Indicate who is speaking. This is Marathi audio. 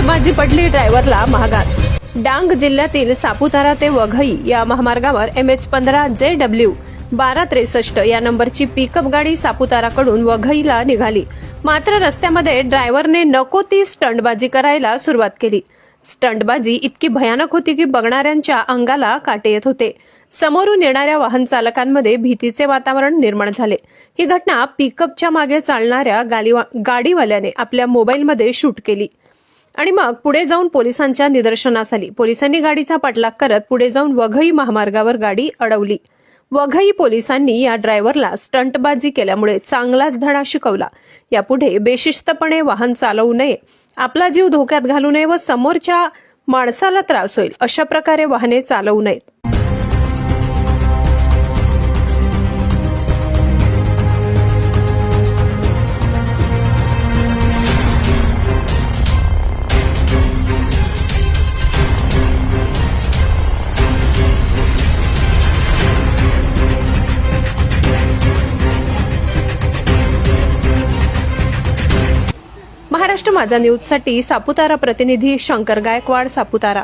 Speaker 1: टंटबाजी पडली ड्रायव्हरला महागात। डांग जिल्ह्यातील सापुतारा ते वघई या महामार्गावर MH15JW 1263 या नंबरची पिकअप गाडी सापुताराकडून वघईला निघाली। मात्र रस्त्यामध्ये ड्रायव्हरने नको ती स्टंटबाजी करायला सुरुवात केली। स्टंटबाजी इतकी भयानक होती की बघणाऱ्यांच्या अंगाला काटे येत होते। समोरून येणाऱ्या वाहन चालकांमध्ये भीतीचे वातावरण निर्माण झाले। ही घटना पिकअपच्या मागे चालणाऱ्या गाडीवाल्याने आपल्या मोबाईलमध्ये शूट केली आणि मग पुढे जाऊन पोलिसांच्या निदर्शनास आली। पोलिसांनी गाडीचा पाठलाग करत पुढे जाऊन वघई महामार्गावर गाडी अडवली। वघई पोलिसांनी या ड्रायव्हरला स्टंटबाजी केल्यामुळे चांगलाच धडा शिकवला। यापुढे बेशिस्तपणे वाहन चालवू नये, आपला जीव धोक्यात घालू नये व समोरच्या माणसाला त्रास होईल अशा प्रकारे वाहने चालवू नयेत। महाराष्ट्र माझा न्यूजसाठी सापुतारा प्रतिनिधी शंकर गायकवाड, सापुतारा।